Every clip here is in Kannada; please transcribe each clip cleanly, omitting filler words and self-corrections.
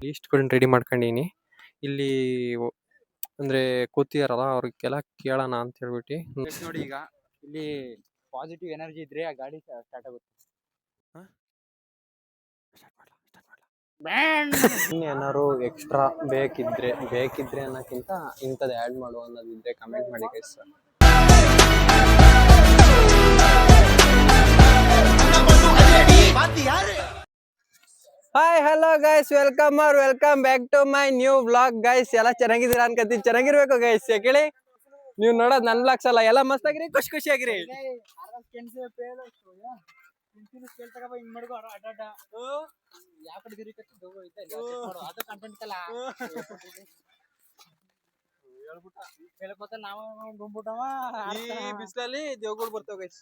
ಲೀಸ್ಟ್ಗಳನ್ನ ರೆಡಿ ಮಾಡ್ಕೊಂಡಿನಿ. ಇಲ್ಲಿ ಅಂದ್ರೆ ಕೂತಿದಾರಲ್ಲ ಅವ್ರಿಗೆಲ್ಲ ಕೇಳೋಣ ಅಂತ ಹೇಳ್ಬಿಟ್ಟು. ನೋಡಿ ಈಗ ಇಲ್ಲಿ ಪಾಸಿಟಿವ್ ಎನರ್ಜಿ ಇದ್ರೆ ಆ ಗಾಡಿ ಸ್ಟಾರ್ಟ್ ಆಗುತ್ತೆ. ಏನಾದ್ರು ಎಕ್ಸ್ಟ್ರಾ ಬೇಕಿದ್ರೆ ಅನ್ನೋಕ್ಕಿಂತ ಇಂಥದ್ದು ಆ್ಯಡ್ ಮಾಡುವ ಅನ್ನೋದಿದ್ರೆ ಕಮೆಂಟ್ ಮಾಡಿ guys. Hi hello guys, welcome back to my new vlog guys. ಎಲ್ಲ ಚೆನ್ನಾಗಿದ್ದೀರಾ ಅನ್ಕೋತೀನಿ, ಚೆನ್ನಾಗಿರ್ಬೇಕು ಗೈಸ್. ಯಾಕೇಳಿ ನೀವು ನೋಡೋದು ನನ್ನ ವ್ಲಾಗ್ಸ್ ಅಲ್ಲ, ಎಲ್ಲ ಮಸ್ತ್ ಆಗಿರಿ, ಖುಷಿಯಾಗಿರಿ. ಬಿಸಿಲಲ್ಲಿ ದೇವ್ಗಳು ಬರ್ತಾವ ಗೈಸ್.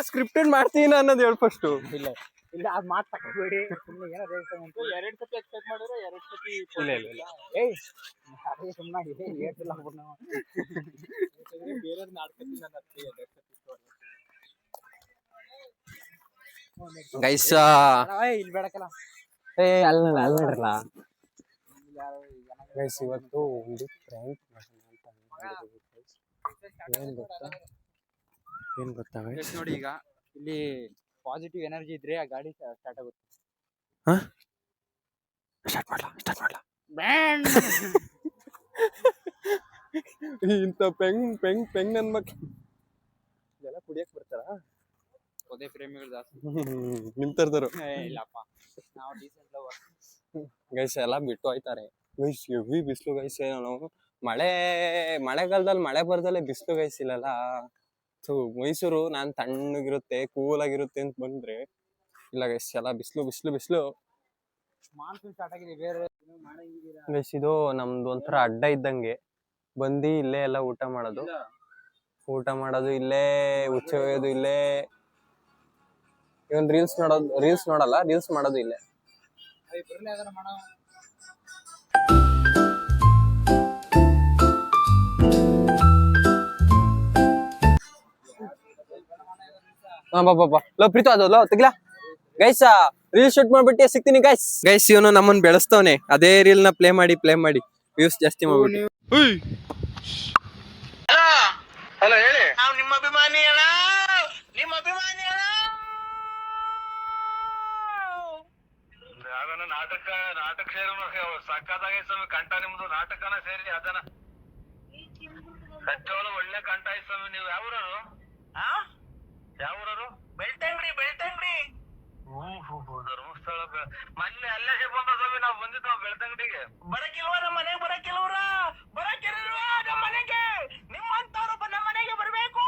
ಸ್ಕ್ರಿಪ್ಟೆಡ್ ಮಾಡ್ತೀನಿ ಅನ್ನೋದು ಹೇಳಿ ಫಸ್ಟ್. ಇಲ್ಲ ಇಲ್ಲ ಅದ್ ಮಾತ್ ತಗೋಬೇಡಿ, ಸುಮ್ಮನೆ ಏನೋ ಎರಡು ಸತಿ ಎಕ್ಸ್ಪೆಕ್ಟ್ ಮಾಡಿದ್ರೆ ಎರಡು ಸತಿ ಏಯ್ ಅದೇ ಸುಮ್ಮನೆ ಹೇಳ್ತಿಲ್ಲ ಆಗ್ಬಿಟ್ಟು ನಾವು ಬೇರೆ ನಾಡ್ಕತ್ತೀನಿ ನನ್ನ ಗೈಸ್. ಇಲ್ಲಿ ಬೇಡಕ್ಕಲ್ಲ ಅಲ್ಲ ಗೈಸ್, ಇವತ್ತು ಒಂದು ಪ್ರ್ಯಾಂಕ್ ಮಾಡೋಣ ಅಂತ ಏನ್ ಗೊತ್ತಾ ಗೈಸ್? ನೋಡಿ ಈಗ ಇಲ್ಲಿ ಪಾಸಿಟಿವ್ ಎನರ್ಜಿ ಇದ್ರೆ ಆ ಗಾಡಿ ಸ್ಟಾರ್ಟ್ ಆಗುತ್ತೆ. ಸ್ಟಾರ್ಟ್ ಮಾಡ್ಲಾ ಇಂಥ ಪೆಂಗ್ ನನ್ ಮಕ್ಕಳು ಎಲ್ಲ ಕುಡಿಯಕ್ ಬರ್ತಾರ. ಪೊದೆ ಪ್ರೇಮಿಗಳು ಜಾಸ್ತಿ ನಿಂತಿರ್ತಾರ. ಇಲ್ಲಪ್ಪ, ನಾವು ಡೀಸೆಂಟ್ ಲವರ್ ಗೈಸ್. ಎಲ್ಲ ಬಿಟ್ಟು ಹೋಯ್ತಾರೆ ಗೈಸ್. ಹೆವಿ ಬಿಸಿಲು ಗೈಸ್. ನಾವು ಮಳೆಗಾಲದಲ್ಲಿ ಮಳೆ ಬರ್ದಲ್ಲೇ ಬಿಸಿಲು ಗೈಸ್ ಇಲ್ಲಲ್ಲ. ಸೊ ಮೈಸೂರು ನಾನು ತಣ್ಣಗಿರುತ್ತೆ, ಕೂಲಾಗಿರುತ್ತೆ ಅಂತ ಬಂದ್ರೆ ಇಲ್ಲ ಗೈಸ್, ಎಲ್ಲ ಬಿಸಿಲು. ಮಾನ್ಸೂನ್ ಸ್ಟಾರ್ಟ್ ಆಗಿದೆ ಬೇರೆ ಗೈಸ್. ಇದು ನಮ್ದು ಒಂಥರ ಅಡ್ಡ ಇದ್ದಂಗೆ. ಬಂದು ಇಲ್ಲೇ ಎಲ್ಲ ಊಟ ಮಾಡೋದು ಇಲ್ಲೇ, ಹುಚ್ಚ ಒಯ್ಯೋದು ಇಲ್ಲೇ. ಇವನ್ ರೀಲ್ಸ್ ನೋಡಲ್ಲ, ರೀಲ್ಸ್ ಮಾಡೋದು ಇಲ್ಲೇ. ಪ್ರೀತು ಅದು ತೆಗಿಲಾ ಗೈಸ್. ರೀಲ್ ಶೂಟ್ ಮಾಡ್ಬಿಟ್ಟು ಸಿಗ್ತೀನಿ ಗೈಸ್. ಇವನು ನಮ್ಮನ್ನ ಬೆಳೆಸ್ತವನೆ, ಅದೇ ರೀಲ್ ನ ಪ್ಲೇ ಮಾಡಿ ವ್ಯೂಸ್ ಜಾಸ್ತಿ ಮಾಡ್ಬಿಟ್ಟು. ಹಲೋ ಹೇಳಿ, ನಾವು ನಿಮ್ಮ ಅಭಿಮಾನಿ ಅಣ್ಣ. ಅದನ್ನ ನಾಟಕ ಸೇರಿ ಸಕ್ಕದಾಗೈತೆ ಸ್ವಾಮಿ. ಕಂಠ ನಿಮ್ದು ನಾಟಕನ ಸೇರಿ ಅದನ್ನ ಸಚ್ಚೋಳು ಒಳ್ಳೆ ಕಂಠ ಐತೆ ಸ್ವಾಮಿ. ನೀವು ಯಾವೂರರು? ಬೆಳ್ತಂಗಡಿ. ಧರ್ಮಸ್ಥಳ ಮೊನ್ನೆ ಅಲ್ಲೇ ಬಂದ ಸ್ವಾಮಿ. ನಾವು ಬಂದಿದ್ದ ಬೆಳ್ತಂಗಡಿಗೆ. ಬರಕಿಲ್ವಾ ನಮ್ಮ ಮನೆಗೆ? ಬರಕಿಲ್ವರ ನಮ್ಮ ಮನೆಗೆ. ನಿಮ್ಮಂತವ್ರು ನಮ್ಮ ಮನೆಗೆ ಬರ್ಬೇಕು.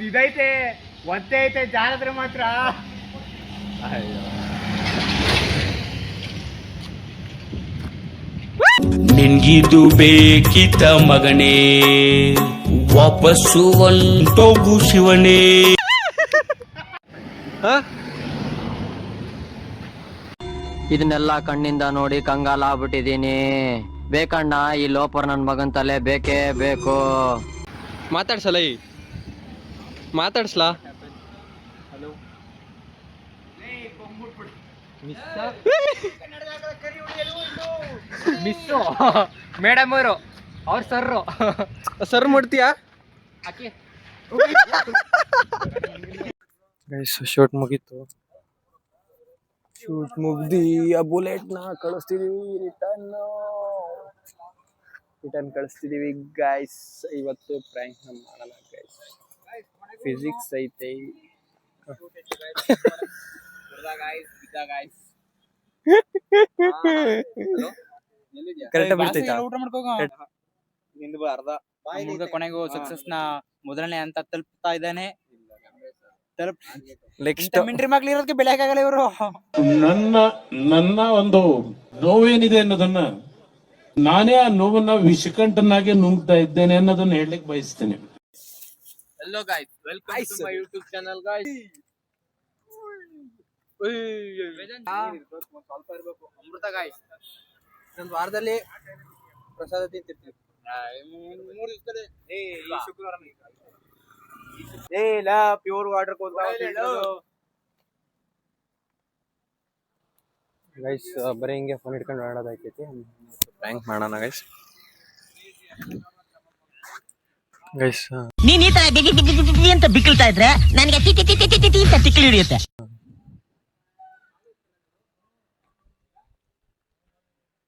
ಇದೈತೆ ಒತ್ತೆ ಐತೆ ಜಾರದ್ರೆ ಮಾತ್ರ. ನಿನ್ಗಿದು ಬೇಕಿತ ಮಗನೇ, ವಾಪಸ್ಸು ಒಂಟೋಗು ಶಿವನೇ. ಇದನ್ನೆಲ್ಲ ಕಣ್ಣಿಂದ ನೋಡಿ ಕಂಗಾಲ ಆಗ್ಬಿಟ್ಟಿದೀನಿ. ಬೇಕಣ್ಣ, ಈ ಲೋಪರ್ ನನ್ ಮಗನ್ ತಲೆ ಬೇಕೇ ಬೇಕು. ಮಾತಾಡ್ಸ್ಲಾ ಮಿಸ್ಸು ಮೇಡಮ್ ಅವರು ಅವ್ರ ಸರ್ ಮಾಡ್ತೀಯಾ ಗೈಸ್? ಶೂಟ್ ಮುಗೀತು. ಮುಗ್ದಿ ಆ ಬುಲೆಟ್ ನ ರಿಟರ್ನ್ ಕಳಿಸ್ತಿದೀವಿ ಗೈಸ್. ಇವತ್ತು ಪ್ರ್ಯಾಂಕ್ ಮಾಡೋಣ ಗೈಸ್. ಫಿಸಿಕ್ಸ್ ಐತೆ. ಊಟ ಮಾಡ್ಕೋಗ ಅರ್ಧ ಕೊನೆಗೂ ಸಕ್ಸಸ್ ನ ಮೊದಲನೇ ಅಂತ ತಲುಪ್ತಾ ಇದ್ದಾನೆ. ಮಿಂಟ್ರಿ ಮಕ್ಳು ಇರೋದಕ್ಕೆ ಬೆಲೆ ಆಗಲ್ಲ ಇವರು. ನನ್ನ ಒಂದು ನೋವೇನಿದೆ ಅನ್ನೋದನ್ನ ನಾನೇ ಆ ನೋವನ್ನ ವಿಷಕಂಠನಾಗಿ ನುಂಗ್ತಾ ಇದ್ದೇನೆ ಅನ್ನೋದನ್ನ ಹೇಳಲಿಕ್ಕೆ ಬಯಸ್ತೇನೆ. Hello guys, welcome to my YouTube channel guys. Amrutha guys. ಇನ್ನೊಂದು ವಾರದಲ್ಲಿ ಪ್ರಸಾದ ತಿಂತಿರ್ತೀವಿ. 3 ದಿವಸದಲ್ಲಿ ಈ ಶುಕ್ರವಾರ ಇಲ್ಲ ಪ್ಯೂರ್ ವಾಟರ್ ಗೈಸ್ ಬರೀ ಹಿಂಗೆ ಫೋನ್ ಹಿಡ್ಕೊಂಡು ಆಡೋದಾಯ್ತೈತಿ. ಪ್ರ್ಯಾಂಕ್ ಮಾಡೋಣ ಗೈಸ್. ಗೈಸ್ ನೀನ್ ಈ ತರ ಬಿಗಿ ಬಿಗಿ ಬಿಗಿ ಅಂತ ಬಿಕ್ಕಳ್ತಾ ಇದ್ರೆ ನನಗೆ T T T T T T ಅಂತ ತಿಕ್ಕಲಿ ಹಿಡಿಯುತ್ತೆ.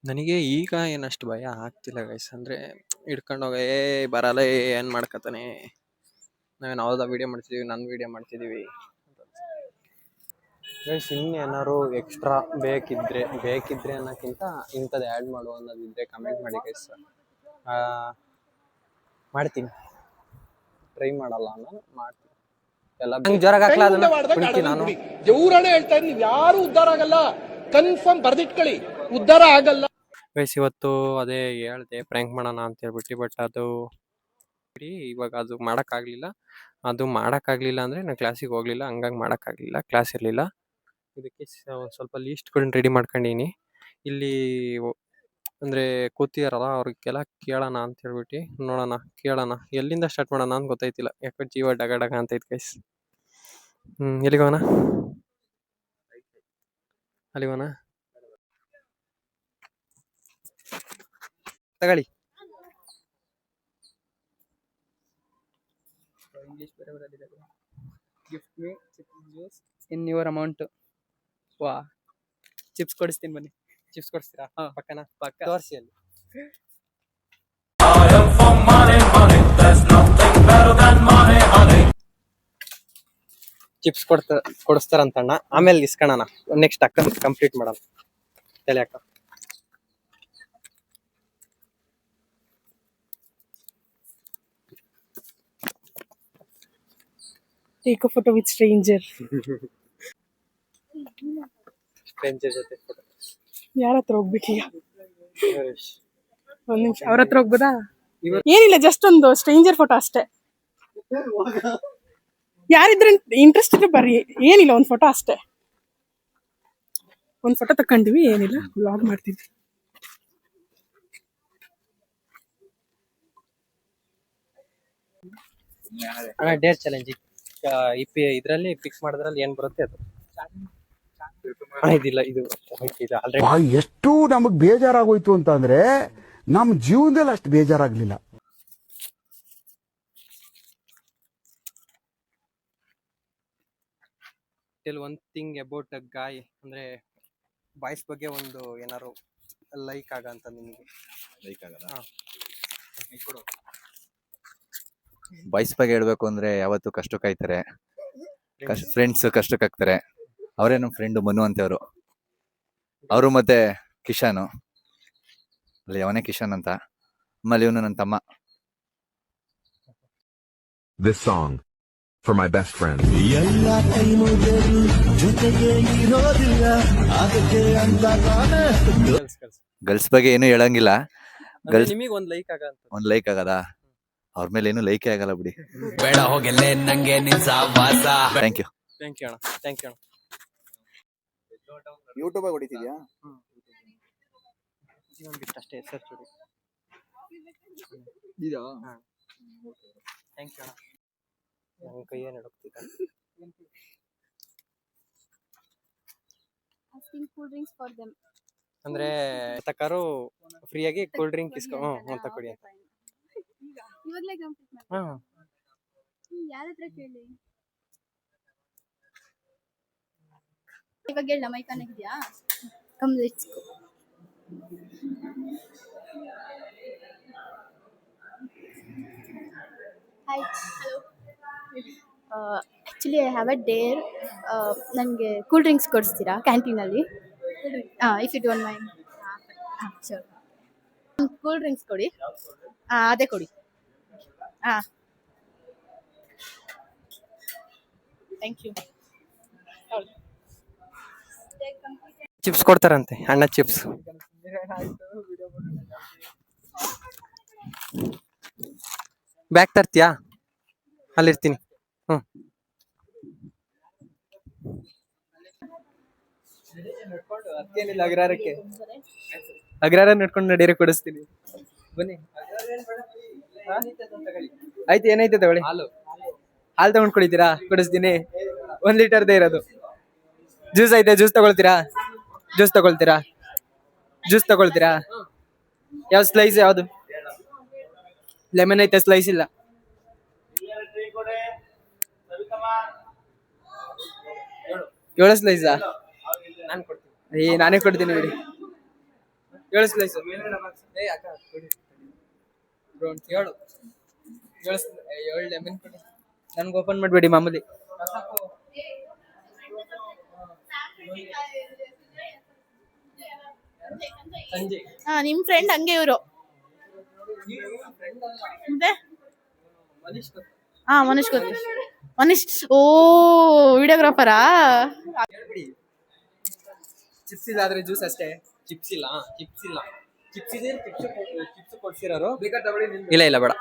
ನನಗೆ ಈಗ ಏನಷ್ಟು ಭಯ ಆಗ್ತಿಲ್ಲ ಗೈಸ್. ಅಂದ್ರೆ ಹಿಡ್ಕೊಂಡೋಗ ಬರಲ್ಲ ಏನ್ ಮಾಡ್ಕತಾನೆ, ನಾವೇನು ಅವ್ರದ ವಿಡಿಯೋ ಮಾಡ್ತಿದೀವಿ, ನನ್ನ ವಿಡಿಯೋ ಮಾಡ್ತಿದೀವಿ ಗೈಸ್. ಇನ್ನೇನಾರು ಎಕ್ಸ್ಟ್ರಾ ಬೇಕಿದ್ರೆ ಅನ್ನೋಕ್ಕಿಂತ ಇಂಥದ್ದು ಆ್ಯಡ್ ಮಾಡು ಅನ್ನೋದಿದ್ರೆ ಕಮೆಂಟ್ ಮಾಡಿ ಗೈಸ್. ಮಾಡ್ತೀನಿ, ಟ್ರೈ ಮಾಡಲ್ಲ ನಾನು ಮಾಡ್ತೀನಿ. ಎಲ್ಲ ಜ್ವರ ಹಾಕ್ಲಾ ನಾನು ದೇವ್ರನೇ ಹೇಳ್ತಾ ಇದ್ದೀನಿ, ನೀವು ಯಾರು ಉದ್ಧಾರ ಆಗಲ್ಲ, ಕನ್ಫರ್ಮ್ ಬರ್ದಿಟ್ಕೊಳ್ಳಿ, ಉದ್ಧಾರ ಆಗಲ್ಲ ಗೈಸ್. ಇವತ್ತು ಅದೇ ಹೇಳ್ದೆ ಪ್ರ್ಯಾಂಕ್ ಮಾಡೋಣ ಅಂತ ಹೇಳ್ಬಿಟ್ಟು, ಬಟ್ ಅದು ಇವಾಗ ಅದು ಮಾಡೋಕ್ಕಾಗಲಿಲ್ಲ. ಅಂದರೆ ನಾನು ಕ್ಲಾಸಿಗೆ ಹೋಗಲಿಲ್ಲ, ಹಂಗಾಗಿ ಮಾಡೋಕ್ಕಾಗಲಿಲ್ಲ, ಕ್ಲಾಸ್ ಇರಲಿಲ್ಲ. ಇದಕ್ಕೆ ಒಂದು ಸ್ವಲ್ಪ ಲೀಸ್ಟ್ಗಳನ್ನ ರೆಡಿ ಮಾಡ್ಕೊಂಡಿನಿ. ಇಲ್ಲಿ ಅಂದರೆ ಕೂತಿದಾರಲ್ಲ ಅವ್ರಿಗೆಲ್ಲ ಕೇಳೋಣ ಅಂತ ಹೇಳ್ಬಿಟ್ಟು, ಕೇಳೋಣ ಎಲ್ಲಿಂದ ಸ್ಟಾರ್ಟ್ ಮಾಡೋಣ ಅಂತ ಗೊತ್ತಾಯ್ತಿಲ್ಲ. ಯಾಕೆ ಜೀವ ಡಗ ಡಗ ಅಂತೈತೆ ಗೈಸ್. ಎಲ್ಲಿಗೋಣ, ಅಲ್ಲಿಗೋಣ ತಗೊಳ್ಳಿ. ಇಂಗ್ಲಿಷ್ ಬೇರೆ ಬರೋದಿಲ್ಲ. Gift me chips juice in your amount. ವಾ, ಚಿಪ್ಸ್ ಕೊಡಿಸ್ತೀನಿ ಬನ್ನಿ. ಚಿಪ್ಸ್ ಕೊಡಿಸ್ತೀರಾ? ಪಕ್ಕನಾ? ಪಕ್ಕ ತೋರಿಸಿ ಅಲ್ಲಿ. ಚಿಪ್ಸ್ ಕೊಡಿಸ್ತಾರಂತಣ್ಣ. ಆಮೇಲೆ ಇಸ್ಕೊಳ್ಳೋಣ, ನೆಕ್ಸ್ಟ್ ಅಕ್ಕ ಕಂಪ್ಲೀಟ್ ಮಾಡೋಣ. ತಲೆ ಅಕ್ಕ Take a photo with stranger. Stranger ಜೊತೆ ಫೋಟೋ. ಯಾರ ಹತ್ರ ಹೋಗ್ಬೇಕೀಗ? ಒಂದ್ ನಿಮಿಷ, ಅವ್ರ ಹತ್ರ ಹೋಗ್ಬೋದಾ? ಏನಿಲ್ಲ, ಜಸ್ಟ್ ಒಂದು ಸ್ಟ್ರೇಂಜರ್ ಫೋಟೋ ಅಷ್ಟೇ. ಯಾರಿದ್ರೆ ಇಂಟ್ರೆಸ್ಟ್ ಇದ್ರೆ ಬರ್ರಿ, ಏನಿಲ್ಲ, ಒಂದ್ ಫೋಟೋ ಅಷ್ಟೇ. ಒಂದ್ ಫೋಟೋ ತಕೊಂಡಿವಿ, ಏನಿಲ್ಲ, ವ್ಲಾಗ್ ಮಾಡ್ತಿದ್ವಿ. ಡೇರ್ ಚಾಲೆಂಜ್ ಇದ್ರಲ್ಲಿ ಫಿಕ್ಸ್ ಮಾಡಿದ್ರಲ್ಲಿ ಏನ್ ಬರುತ್ತೆ ಅದು. ಇದಿಲ್ಲ, ಇದು ಆಲ್ರೆಡಿ ಎಷ್ಟು ನಮಗ್ ಬೇಜಾರಾಗೋಯ್ತು ಅಂತ ಅಂದ್ರೆ ನಮ್ ಜೀವನದಲ್ಲಿ ಅಷ್ಟು ಬೇಜಾರಾಗ್ಲಿಲ್ಲ. Tell one thing about a guy, ಅಂದ್ರೆ ಬಾಯ್ಸ್ ಬಗ್ಗೆ ಒಂದು ಏನಾರು ಲೈಕ್ ಆಗಂತ ನಿಮಗೆ. ಲೈಕ್ ಆಗಲ್ಲ. ಬಾಯ್ಸ್ ಬಗ್ಗೆ ಹೇಳ್ಬೇಕು ಅಂದ್ರೆ ಯಾವತ್ತು ಕಷ್ಟಕ್ಕೆ ಕಾಯ್ತಾರೆ, ಫ್ರೆಂಡ್ಸ್ ಕಷ್ಟಕ್ಕೆ ಹಾಕ್ತಾರೆ. ಅವರೇ ನಮ್ಮ ಫ್ರೆಂಡ್ ಮನು ಅಂತವ್ರು, ಅವರು ಮತ್ತೆ ಕಿಶಾನು, ಅಲ್ಲಿ ಅವನೇ ಕಿಶಾನ್ ಅಂತ. ಆಮೇಲೆ ಇವನು ನನ್ನ ತಮ್ಮ. This song for my best friend. Girls ಬಗ್ಗೆ ಏನು ಹೇಳಂಗಿಲ್ಲ. ಗರ್ಲ್ಸ್ ನಿಮಗೆ ಒಂದ್ ಲೈಕ್ ಆಗಂತ. ಒಂದ್ ಲೈಕ್ ಆಗದ, ಅವ್ರ ಮೇಲೆ ಏನು ಲೈಕೇ ಆಗಲ್ಲ ಬಿಡಿ. ಬೇಡ ಹೋಗಲೇ ನಂಗೆ ನಿನ್ ಸಹವಾಸ. Thank you. ಥ್ಯಾಂಕ್ ಯು ಅಣ್ಣ, ಥ್ಯಾಂಕ್ ಯು ಅಣ್ಣ. ಯೂಟ್ಯೂಬ್ ಹೊಡಿತಿದ್ಯಾ? ಬಿಟ್ಟು ಅಷ್ಟೇ ಸರ್ಚ್ ಹೊಡಿ. ಥ್ಯಾಂಕ್ ಯು ಅಣ್ಣ. ನನ್ನ ಕೈಯೇ ನಡುಕ್ತಿದ್ದ. ಅಂದ್ರೆ ತಕಾರು ಫ್ರೀಯಾಗಿ ಕೂಲ್ ಡ್ರಿಂಕ್ ಅಂತ ಕೊಡಿ ಅಂತ. ಇವಾಗ ಹೇಳ ಮೈಕಾನ್ ಇದೆಯಾ? Come let's go. Hi, hello. Actually I have a dare. ನನಗೆ ಕೂಲ್ ಡ್ರಿಂಕ್ಸ್ ಕೊಡಿಸ್ತೀರಾ ಕ್ಯಾಂಟೀನಲ್ಲಿ? If you don't mind. Sure. Cool drinks ಕೊಡಿ. ಅದೇ ಕೊಡಿ. Thank you. ಚಿಪ್ಸ್ ಕೊಡ್ತಾರಂತೆ, ಅಣ್ಣ ಚಿಪ್ಸ್. ಬ್ಯಾಗ್ ತರ್ತೀಯಾ? ಅಲ್ಲಿರ್ತೀನಿ. ಅದಕ್ಕೇನಿಲ್ಲ ಅಗ್ರಾರಕ್ಕೆ. ಅಗ್ರಾರ ನಡ್ಕೊಂಡು ನಡೀರಿ ಕೊಡಿಸ್ತೀನಿ ಬನ್ನಿ. ಆಯ್ತು ಏನೈತೆ ತಗೊಳ್ಳಿ. ಹಾಲು ತಗೊಂಡ್ ಕುಡಿತೀರಾ? ಕೊಡಿಸ್ತೀನಿ. 1 ಲೀಟರ್ದೇ ಇರೋದು. ಜ್ಯೂಸ್ ಐತೆ, ಜ್ಯೂಸ್ ತಗೊಳ್ತೀರಾ? ಜ್ಯೂಸ್ ತಗೊಳ್ತೀರಾ? ಯಾವ ಸ್ಲೈಸ್ ಯಾವ್ದು? ಲೆಮನ್ ಐತೆ, ಸ್ಲೈಸ್ ಇಲ್ಲ. ಏಳು ಸ್ಲೈಸಾ? ನಾನೇ ಕೊಡ್ತೀನಿ ಬಿಡಿ. 7 ಸ್ಲೈಸ್. 7 ಲೆಮನ್ ಕೊಡಿ. ನನ್ಗೆ ಓಪನ್ ಮಾಡ್ಬೇಡಿ ಮಾಮೂಲಿ. ನಿಮ್ ಫ್ರೆಂಡ್ ಹಂಗೆ ಇವರು. ಮನೀಶ್ ಗೊತ್ತು. ಮನೀಶ್ ಓ ವಿಡಿಯೋಗ್ರಾಫರಾ? ಚಿಪ್ಸ್ ಇಲ್ಲ ಆದ್ರೆ ಜ್ಯೂಸ್ ಅಷ್ಟೇ. ಚಿಪ್ಸ್ ಇಲ್ಲ. ಚಿಪ್ಸ್ ಇದೆ. ಚಿಪ್ಸ್ ಕೊಡ್ಸಿರೋರು. ಇಲ್ಲ ಬೇಡ.